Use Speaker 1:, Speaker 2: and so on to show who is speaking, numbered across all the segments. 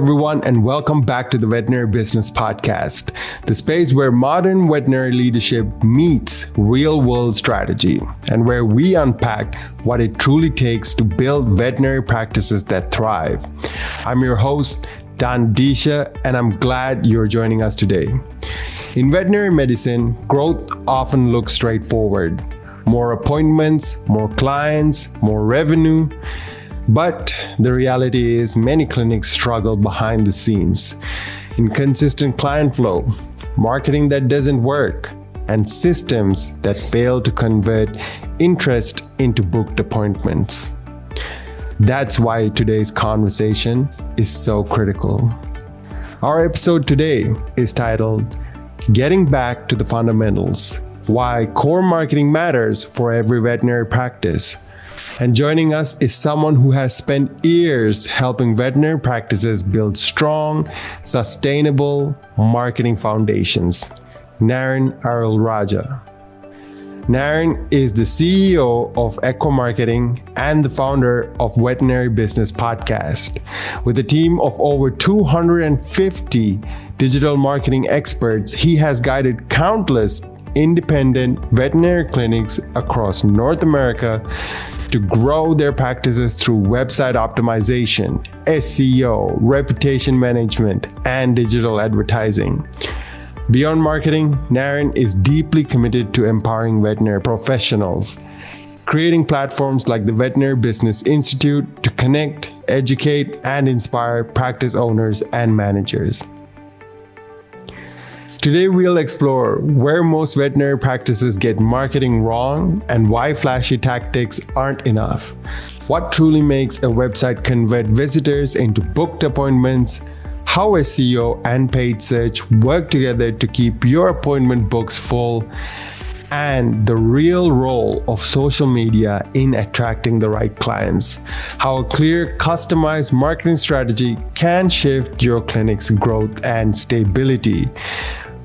Speaker 1: everyone, and welcome back to the Veterinary Business Podcast, the space where modern veterinary leadership meets real-world strategy and where we unpack what it truly takes to build veterinary practices that thrive. I'm your host, Dan Disha, and I'm glad you're joining us today. In veterinary medicine, growth often looks straightforward. More appointments, more clients, more revenue. But the reality is many clinics struggle behind the scenes. Inconsistent client flow, marketing that doesn't work, and systems that fail to convert interest into booked appointments. That's why today's conversation is so critical. Our episode today is titled, Getting Back to the Fundamentals: Why Core Marketing Matters for Every Veterinary Practice. And joining us is someone who has spent years helping veterinary practices build strong, sustainable marketing foundations. Naren Arulraja. Naren is the CEO of Echo Marketing and the founder of Veterinary Business Podcast. With a team of over 250 digital marketing experts, he has guided countless independent veterinary clinics across North America to grow their practices through website optimization, SEO, reputation management, and digital advertising. Beyond marketing, Naren is deeply committed to empowering veterinary professionals, creating platforms like the Veterinary Business Institute to connect, educate, and inspire practice owners and managers. Today, we'll explore where most veterinary practices get marketing wrong and why flashy tactics aren't enough. What truly makes a website convert visitors into booked appointments, how SEO and paid search work together to keep your appointment books full, and the real role of social media in attracting the right clients. How a clear, customized marketing strategy can shift your clinic's growth and stability.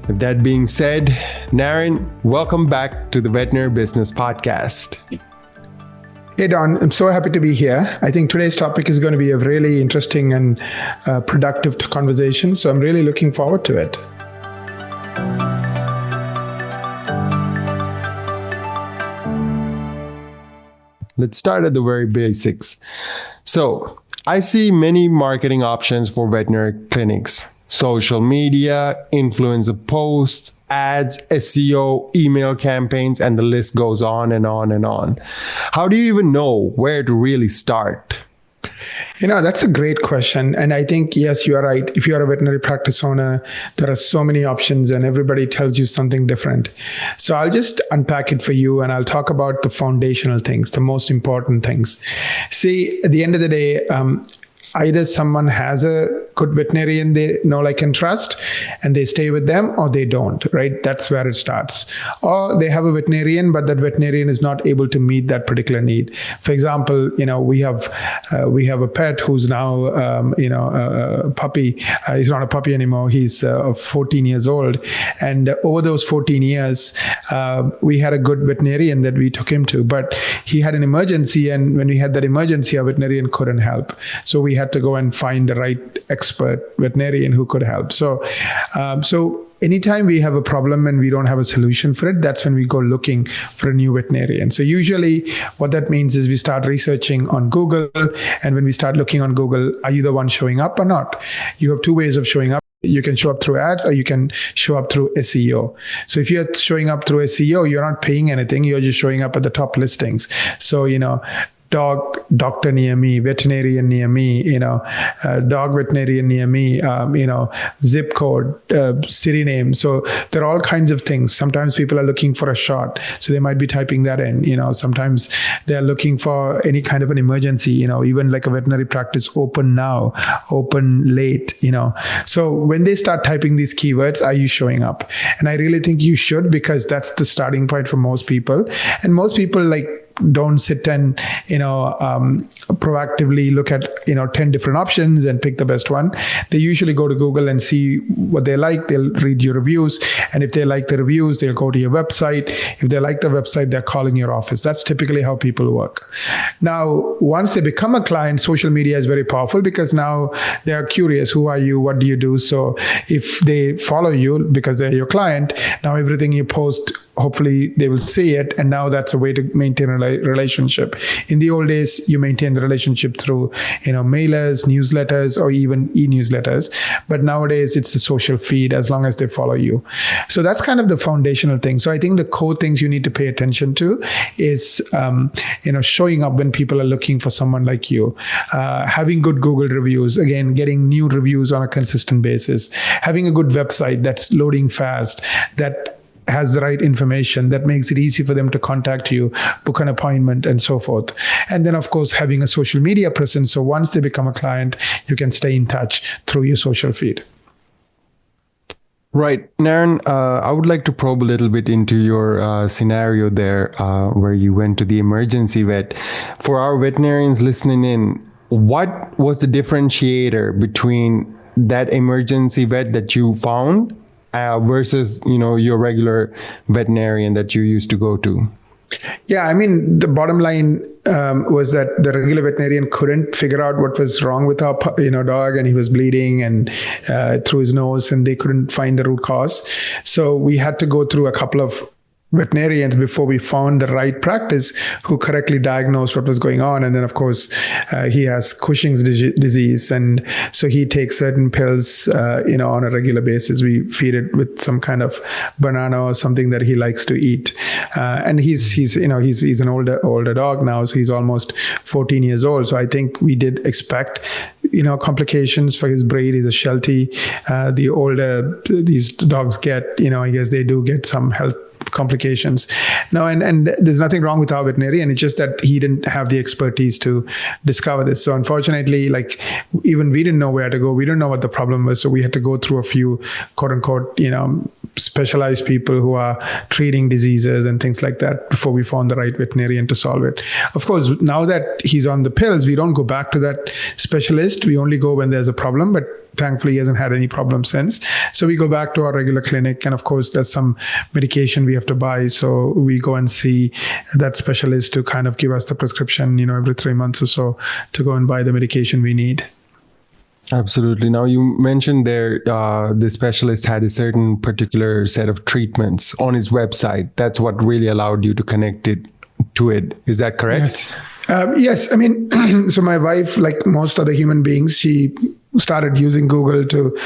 Speaker 1: With that being said, Naren, welcome back to the Veterinary Business Podcast.
Speaker 2: Hey Don, I'm so happy to be here. I think today's topic is going to be a really interesting and productive conversation, so I'm really looking forward to it.
Speaker 1: Let's start at the very basics. So, I see many marketing options for veterinary clinics. Social media, influencer posts, ads, SEO, email campaigns, and the list goes on and on and on. How do you even know where to really start?
Speaker 2: That's a great question. And I think, yes, you are right. If you are a veterinary practice owner, there are so many options and everybody tells you something different. So I'll just unpack it for you and I'll talk about the foundational things, the most important things. See, at the end of the day, either someone has a good veterinarian they know, like, and trust, and they stay with them, or they don't, right? That's where it starts. Or they have a veterinarian, but that veterinarian is not able to meet that particular need. For example, we have a pet who's now, a puppy. He's not a puppy anymore. He's 14 years old. And over those 14 years, we had a good veterinarian that we took him to, but he had an emergency. And when we had that emergency, our veterinarian couldn't help. So we had to go and find the right expert veterinarian who could help. So anytime we have a problem and we don't have a solution for it, that's when we go looking for a new veterinarian. So usually what that means is we start researching on Google. And when we start looking on Google, are you the one showing up or not? You have two ways of showing up. You can show up through ads or you can show up through SEO. So if you're showing up through SEO, you're not paying anything. You're just showing up at the top listings. So, doctor near me, veterinarian near me, dog veterinarian near me, zip code, city name. So there are all kinds of things. Sometimes people are looking for a shot, so they might be typing that in. Sometimes they're looking for any kind of an emergency. Even like a veterinary practice, open now, open late. So when they start typing these keywords, are you showing up? And I really think you should, because that's the starting point for most people. And most people, like, don't sit and, proactively look at, 10 different options and pick the best one. They usually go to Google and see what they like. They'll read your reviews. And if they like the reviews, they'll go to your website. If they like the website, they're calling your office. That's typically how people work. Now, once they become a client, social media is very powerful because now they are curious. Who are you? What do you do? So if they follow you because they're your client, now everything you post, hopefully they will see it. And now that's a way to maintain a relationship. In the old days, you maintain the relationship through, mailers, newsletters, or even e-newsletters. But nowadays it's the social feed as long as they follow you. So that's kind of the foundational thing. So I think the core things you need to pay attention to is, showing up when people are looking for someone like you, having good Google reviews, again, getting new reviews on a consistent basis, having a good website that's loading fast, that has the right information, that makes it easy for them to contact you, book an appointment, and so forth. And then, of course, having a social media presence. So once they become a client, you can stay in touch through your social feed.
Speaker 1: Right. Naren, I would like to probe a little bit into your scenario there where you went to the emergency vet. For our veterinarians listening in, what was the differentiator between that emergency vet that you found versus, your regular veterinarian that you used to go to?
Speaker 2: Yeah, I mean, the bottom line was that the regular veterinarian couldn't figure out what was wrong with our, dog, and he was bleeding and through his nose, and they couldn't find the root cause. So we had to go through a couple of veterinarians before we found the right practice who correctly diagnosed what was going on. And then, of course, he has Cushing's disease. And so he takes certain pills, on a regular basis. We feed it with some kind of banana or something that he likes to eat. And he's an older dog now. So he's almost 14 years old. So I think we did expect, complications for his breed. He's a Sheltie. The older these dogs get, I guess they do get some health complications. No, and there's nothing wrong with our veterinarian. It's just that he didn't have the expertise to discover this. So unfortunately, even we didn't know where to go. We didn't know what the problem was. So we had to go through a few quote unquote, specialized people who are treating diseases and things like that before we found the right veterinarian to solve it. Of course, now that he's on the pills, we don't go back to that specialist. We only go when there's a problem, but thankfully he hasn't had any problem since. So we go back to our regular clinic, and of course there's some medication we have to buy. So we go and see that specialist to kind of give us the prescription, every 3 months or so to go and buy the medication we need.
Speaker 1: Absolutely. Now, you mentioned there the specialist had a certain particular set of treatments on his website. That's what really allowed you to connect it to it. Is that correct?
Speaker 2: Yes. Yes. I mean, so my wife, like most other human beings, she started using Google to,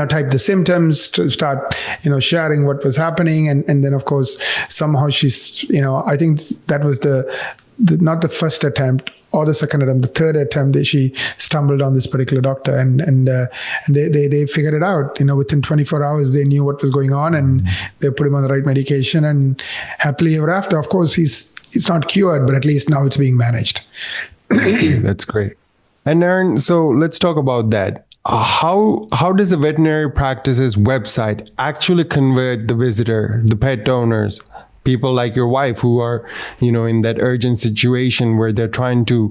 Speaker 2: type the symptoms, to start, sharing what was happening. And then, of course, somehow she's, I think that was not the first attempt or the second attempt, the third attempt that she stumbled on this particular doctor, and they figured it out. Within 24 hours, they knew what was going on, and they put him on the right medication, and happily ever after. Of course, it's not cured, but at least now it's being managed.
Speaker 1: That's great. And Naren, so let's talk about that. How does a veterinary practice's website actually convert the visitor, the pet owners, people like your wife who are, in that urgent situation where they're trying to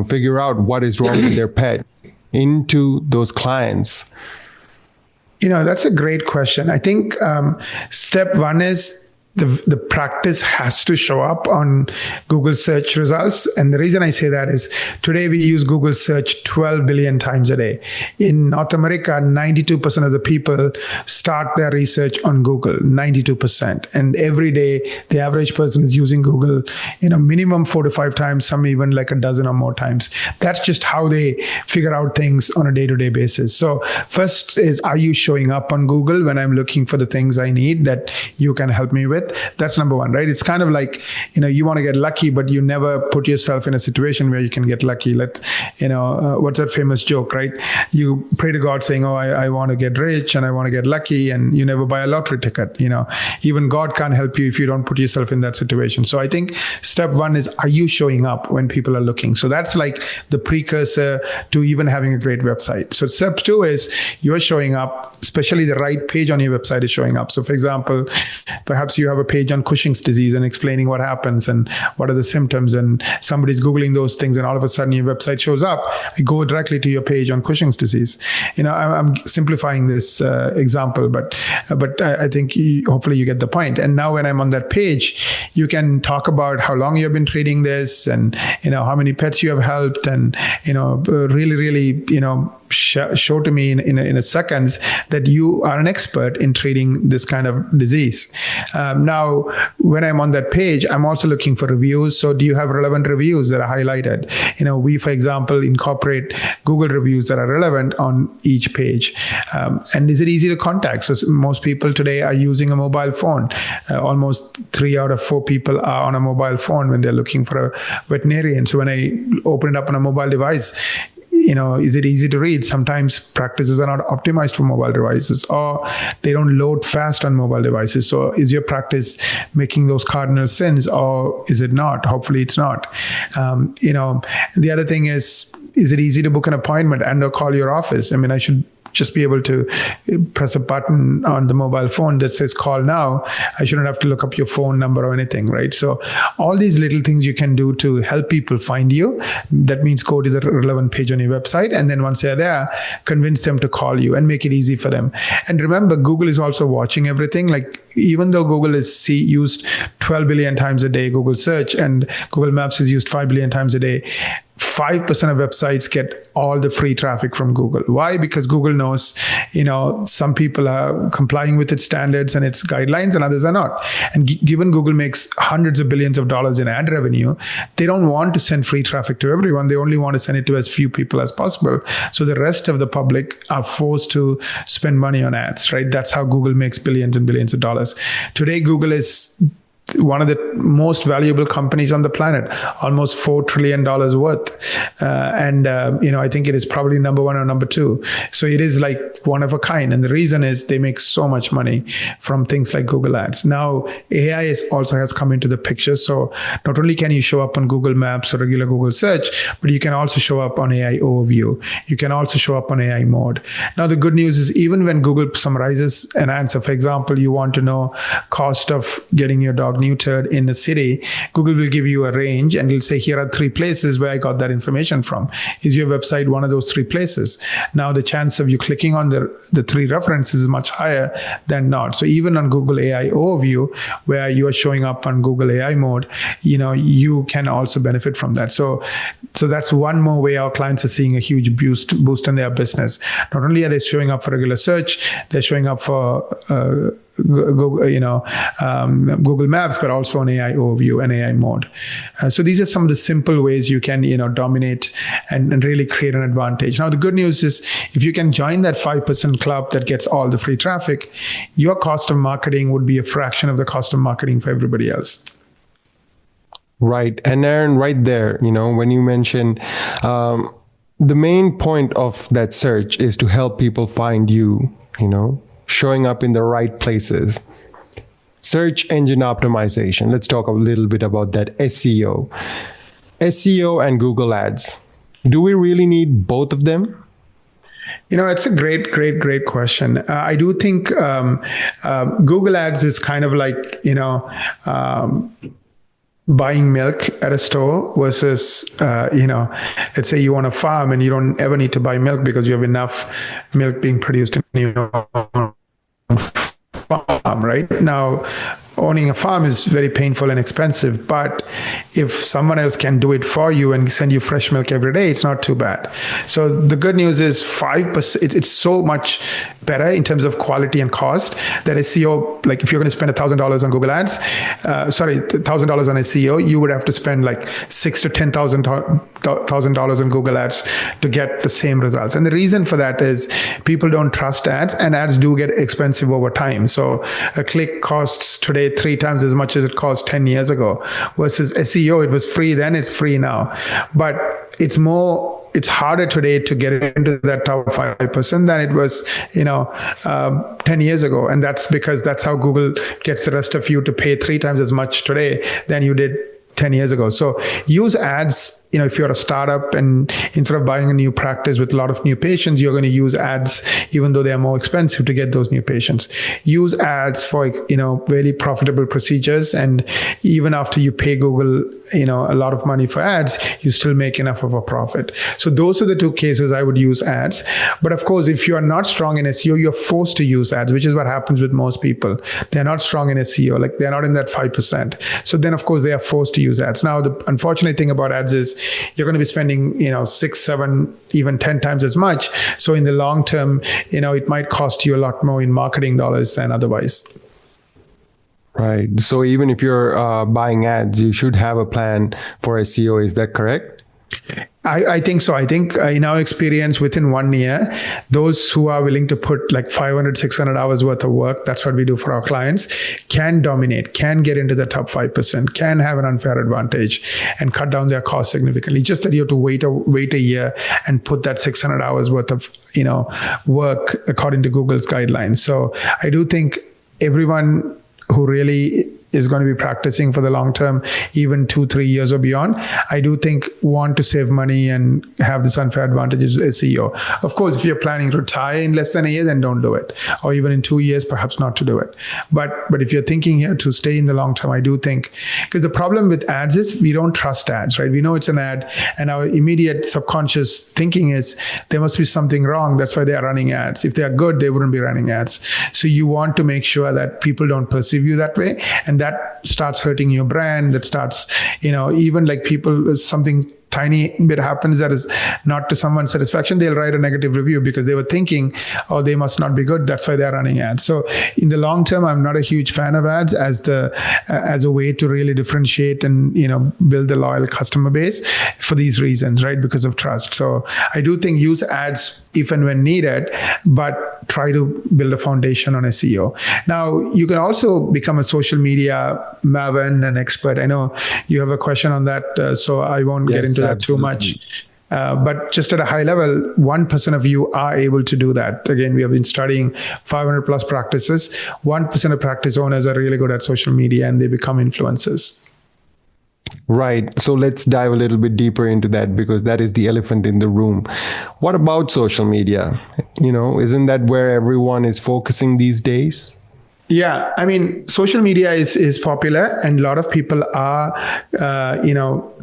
Speaker 1: figure out what is wrong with their pet, into those clients?
Speaker 2: That's a great question. I think step one is the practice has to show up on Google search results. And the reason I say that is today we use Google search 12 billion times a day. In North America, 92% of the people start their research on Google, 92%. And every day, the average person is using Google, minimum 4 to 5 times, some even like a dozen or more times. That's just how they figure out things on a day-to-day basis. So first is, are you showing up on Google when I'm looking for the things I need that you can help me with? That's number one, right? It's kind of like, you want to get lucky, but you never put yourself in a situation where you can get lucky. What's that famous joke, right? You pray to God saying, I want to get rich and I want to get lucky, and you never buy a lottery ticket. Even God can't help you if you don't put yourself in that situation. So I think step one is, are you showing up when people are looking? So that's like the precursor to even having a great website. So step two is you're showing up, especially the right page on your website is showing up. So for example, perhaps you have have a page on Cushing's disease and explaining what happens and what are the symptoms, and somebody's Googling those things and all of a sudden your website shows up, I go directly to your page on Cushing's disease. I'm simplifying this example, but I think hopefully you get the point. And now when I'm on that page, you can talk about how long you've been treating this, and how many pets you have helped, and really show to me in a seconds that you are an expert in treating this kind of disease. Now, when I'm on that page, I'm also looking for reviews. So do you have relevant reviews that are highlighted? We, for example, incorporate Google reviews that are relevant on each page. And is it easy to contact? So most people today are using a mobile phone. Almost 3 out of 4 people are on a mobile phone when they're looking for a veterinarian. So when I open it up on a mobile device, is it easy to read? Sometimes practices are not optimized for mobile devices, or they don't load fast on mobile devices. So is your practice making those cardinal sins, or is it not? Hopefully it's not. The other thing is it easy to book an appointment and or call your office? I should just be able to press a button on the mobile phone that says call now. I shouldn't have to look up your phone number or anything, right? So all these little things you can do to help people find you. That means go to the relevant page on your website, and then once they're there, convince them to call you and make it easy for them. And remember, Google is also watching everything. Like, even though Google is used 12 billion times a day, Google search, and Google Maps is used 5 billion times a day, 5% of websites get all the free traffic from Google. Why? Because Google knows, some people are complying with its standards and its guidelines and others are not. And given Google makes hundreds of billions of dollars in ad revenue, they don't want to send free traffic to everyone. They only want to send it to as few people as possible. So the rest of the public are forced to spend money on ads, right? That's how Google makes billions and billions of dollars. Today, Google is one of the most valuable companies on the planet, almost $4 trillion worth. I think it is probably number 1 or number 2. So it is like one of a kind. And the reason is they make so much money from things like Google Ads. Now, AI also has come into the picture. So not only can you show up on Google Maps or regular Google search, but you can also show up on AI overview. You can also show up on AI mode. Now, the good news is even when Google summarizes an answer, for example, you want to know cost of getting your dog neutered in a city, Google will give you a range and it'll say, here are 3 places where I got that information from. Is your website one of those 3 places? Now, the chance of you clicking on the 3 references is much higher than not. So even on Google AI Overview, where you are showing up on Google AI mode, you can also benefit from that. So that's one more way our clients are seeing a huge boost in their business. Not only are they showing up for regular search, they're showing up for Google Maps, but also on AI Overview and AI mode. So these are some of the simple ways you can, dominate and really create an advantage. Now, the good news is if you can join that 5% club that gets all the free traffic, your cost of marketing would be a fraction of the cost of marketing for everybody else.
Speaker 1: Right. And Aaron, right there, when you mentioned the main point of that search is to help people find you, showing up in the right places. Search engine optimization. Let's talk a little bit about that. SEO and Google Ads. Do we really need both of them?
Speaker 2: It's a great question. I do think Google Ads is kind of like, buying milk at a store versus, let's say you want a farm and you don't ever need to buy milk because you have enough milk being produced in your farm, right? Now, owning a farm is very painful and expensive, but if someone else can do it for you and send you fresh milk every day, it's not too bad. So the good news is 5%, it's so much better in terms of quality and cost that SEO, like if you're going to spend $1,000 on Google Ads, $1,000 on SEO, you would have to spend like $6,000 to $10,000 on Google Ads to get the same results. And the reason for that is people don't trust ads, and ads do get expensive over time. So a click costs today 3 times as much as it cost 10 years ago, versus SEO, it was free then, it's free now. But it's harder today to get into that top 5% than it was, 10 years ago. And that's because that's how Google gets the rest of you to pay 3 times as much today than you did 10 years ago. So use ads, if you're a startup and instead of buying a new practice with a lot of new patients, you're going to use ads, even though they are more expensive to get those new patients. Use ads for, very profitable procedures. And even after you pay Google, a lot of money for ads, you still make enough of a profit. So those are the two cases I would use ads. But of course, if you are not strong in SEO, you're forced to use ads, which is what happens with most people. They're not strong in SEO, like they're not in that 5%. So then, of course, they are forced to use ads. Now, the unfortunate thing about ads is you're going to be spending, 6, 7, even 10 times as much. So in the long term, it might cost you a lot more in marketing dollars than otherwise.
Speaker 1: Right. So even if you're buying ads, you should have a plan for SEO. Is that correct?
Speaker 2: I think so. I think in our experience, within 1 year, those who are willing to put like 500, 600 hours worth of work, that's what we do for our clients, can dominate, can get into the top 5%, can have an unfair advantage and cut down their costs significantly. Just that you have to wait a year and put that 600 hours worth of, work according to Google's guidelines. So I do think everyone who really is going to be practicing for the long term, even 2-3 years or beyond, I do think want to save money and have this unfair advantage as SEO. Of course, if you're planning to retire in less than a year, then don't do it. Or even in 2 years, perhaps not to do it. But if you're thinking here to stay in the long term, I do think, because the problem with ads is we don't trust ads, right? We know it's an ad and our immediate subconscious thinking is there must be something wrong. That's why they are running ads. If they are good, they wouldn't be running ads. So you want to make sure that people don't perceive you that way. And that starts hurting your brand. That starts, even like people, something tiny bit happens that is not to someone's satisfaction, they'll write a negative review because they were thinking, oh, they must not be good. That's why they're running ads. So in the long term, I'm not a huge fan of ads as a way to really differentiate and, build a loyal customer base for these reasons, right? Because of trust. So I do think use ads if and when needed, but try to build a foundation on SEO. Now, you can also become a social media maven and expert. I know you have a question on that, so I won't get into that too much. But just at a high level, 1% of you are able to do that. Again, we have been studying 500 plus practices. 1% of practice owners are really good at social media and they become influencers.
Speaker 1: Right. So let's dive a little bit deeper into that because that is the elephant in the room. What about social media? Isn't that where everyone is focusing these days?
Speaker 2: Yeah, I mean, social media is popular and a lot of people are,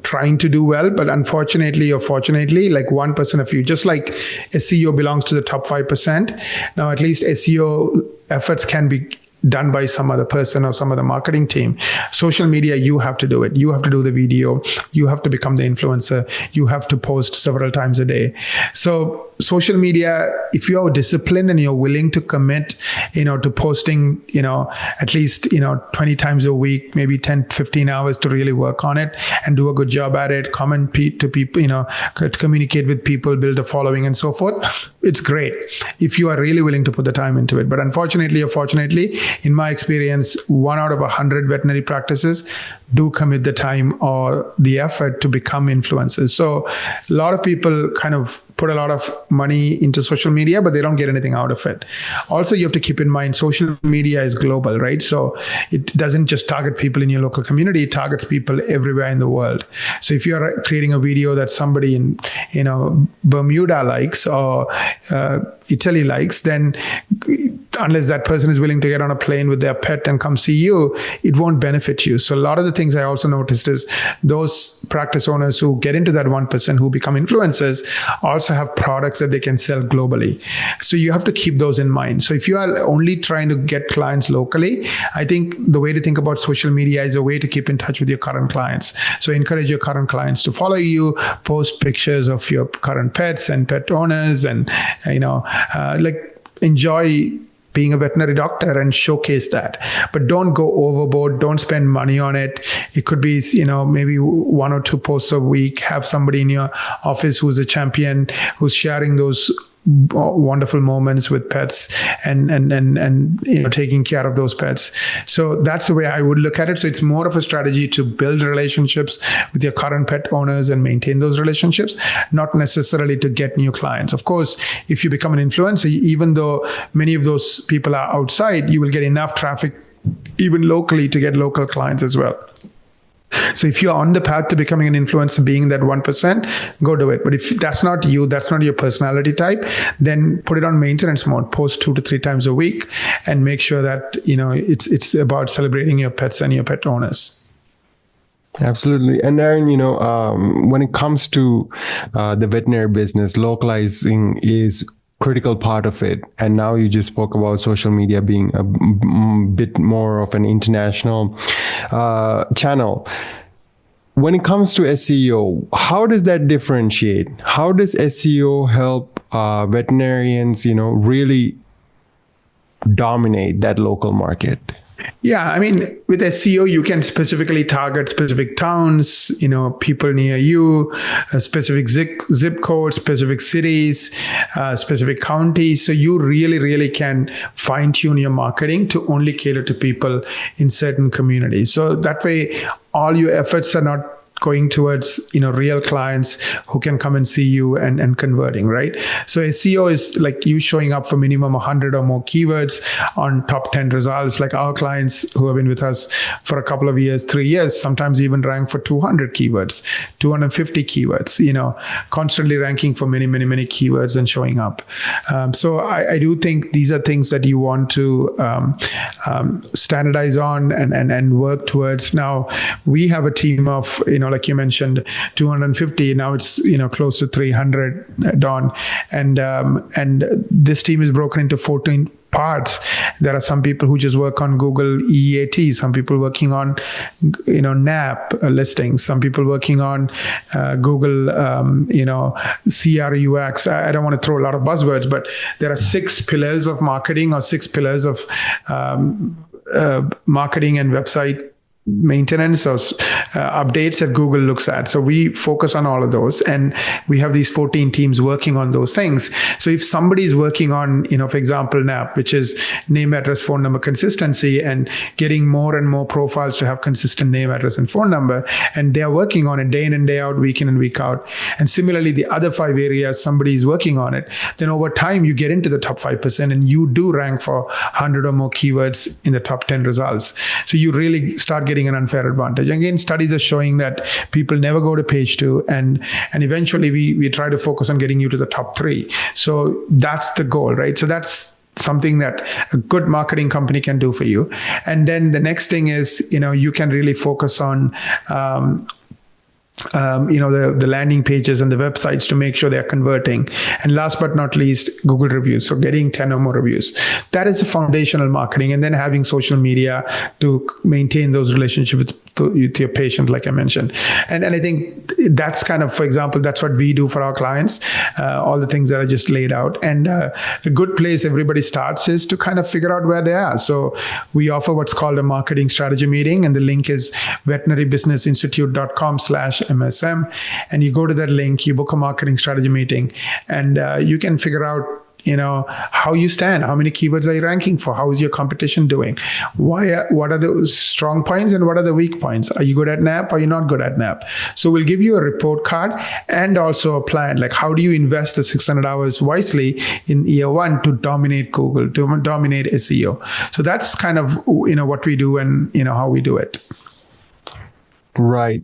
Speaker 2: trying to do well. But unfortunately or fortunately, like 1% of you, just like SEO belongs to the top 5%. Now, at least SEO efforts can be done by some other person or some other marketing team. Social media, you have to do it. You have to do the video. You have to become the influencer. You have to post several times a day. So social media, if you are disciplined and you're willing to commit, to posting, at least, 20 times a week, maybe 10, 15 hours to really work on it and do a good job at it, comment to people, communicate with people, build a following and so forth. It's great if you are really willing to put the time into it. But unfortunately or fortunately, in my experience, 1 out of 100 veterinary practices do commit the time or the effort to become influencers. So a lot of people kind of put a lot of money into social media, but they don't get anything out of it. Also, you have to keep in mind, social media is global, right? So it doesn't just target people in your local community, it targets people everywhere in the world. So if you're creating a video that somebody in, Bermuda likes or Italy likes, then unless that person is willing to get on a plane with their pet and come see you, it won't benefit you. So a lot of the things I also noticed is those practice owners who get into that 1% who become influencers also have products that they can sell globally. So you have to keep those in mind. So if you are only trying to get clients locally, I think the way to think about social media is a way to keep in touch with your current clients. So encourage your current clients to follow you, post pictures of your current pets and pet owners, and enjoy being a veterinary doctor and showcase that. But don't go overboard. Don't spend money on it. It could be, maybe 1 or 2 posts a week. Have somebody in your office who's a champion, who's sharing those wonderful moments with pets and taking care of those pets. So that's the way I would look at it. So it's more of a strategy to build relationships with your current pet owners and maintain those relationships, not necessarily to get new clients. Of course, if you become an influencer, even though many of those people are outside, you will get enough traffic even locally to get local clients as well. So if you're on the path to becoming an influencer, being that 1%, go do it. But if that's not you, that's not your personality type, then put it on maintenance mode. Post 2 to 3 times a week, and make sure that it's about celebrating your pets and your pet owners.
Speaker 1: Absolutely. And Aaron, when it comes to the veterinary business, localizing is critical part of it. And now you just spoke about social media being a bit more of an international channel. When it comes to SEO, how does that differentiate? How does SEO help veterinarians, really dominate that local market?
Speaker 2: Yeah, I mean, with SEO, you can specifically target specific towns, people near you, specific zip codes, specific cities, specific counties. So you really, really can fine tune your marketing to only cater to people in certain communities. So that way, all your efforts are not going towards real clients who can come and see you and converting, right? So SEO is like you showing up for minimum 100 or more keywords on top 10 results. Like our clients who have been with us for a couple of years, 3 years, sometimes even rank for 200 keywords, 250 keywords, constantly ranking for many, many, many keywords and showing up. So I do think these are things that you want to standardize on and work towards. Now we have a team of, like you mentioned, 250. Now it's close to 300, Don, and this team is broken into 14 parts. There are some people who just work on Google EAT, some people working on NAP listings, some people working on Google CRUX. I don't want to throw a lot of buzzwords, but there are 6 pillars of marketing, or 6 pillars of marketing and website maintenance or updates that Google looks at. So we focus on all of those, and we have these 14 teams working on those things. So if somebody is working on, for example, NAP, which is name, address, phone number consistency, and getting more and more profiles to have consistent name, address, and phone number, and they are working on it day in and day out, week in and week out. And similarly, the other 5 areas, somebody is working on it, then over time, you get into the top 5%, and you do rank for 100 or more keywords in the top 10 results. So you really start getting an unfair advantage. Again, studies are showing that people never go to page 2, and eventually we try to focus on getting you to the top 3. So that's the goal, right? So that's something that a good marketing company can do for you. And then the next thing is, you can really focus on the landing pages and the websites to make sure they're converting. And last but not least, Google reviews. So getting 10 or more reviews. That is the foundational marketing. And then having social media to maintain those relationships with your patient, like I mentioned. And I think that's kind of, for example, that's what we do for our clients, all the things that I just laid out. And a good place everybody starts is to kind of figure out where they are. So we offer what's called a marketing strategy meeting, and the link is veterinarybusinessinstitute.com/MSM. And you go to that link, you book a marketing strategy meeting, and you can figure out how you stand, how many keywords are you ranking for, how is your competition doing, what are the strong points and what are the weak points, are you good at NAP, are you not good at NAP? So we'll give you a report card and also a plan, like how do you invest the 600 hours wisely in year 1 to dominate Google, to dominate SEO. So that's kind of what we do and how we do it.
Speaker 1: Right.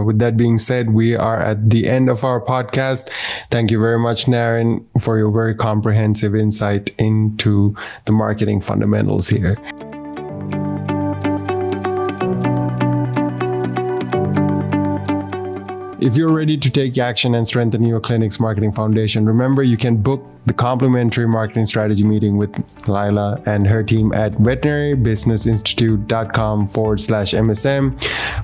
Speaker 1: With that being said, we are at the end of our podcast. Thank you very much, Naren, for your very comprehensive insight into the marketing fundamentals here. If you're ready to take action and strengthen your clinic's marketing foundation, remember you can book the complimentary marketing strategy meeting with Lila and her team at veterinarybusinessinstitute.com/MSM.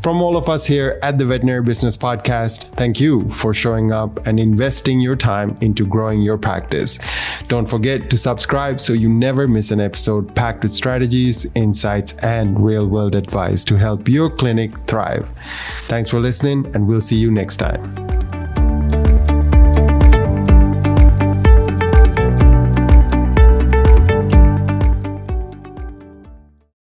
Speaker 1: From all of us here at the Veterinary Business Podcast, thank you for showing up and investing your time into growing your practice. Don't forget to subscribe so you never miss an episode packed with strategies, insights, and real-world advice to help your clinic thrive. Thanks for listening, and we'll see you next time.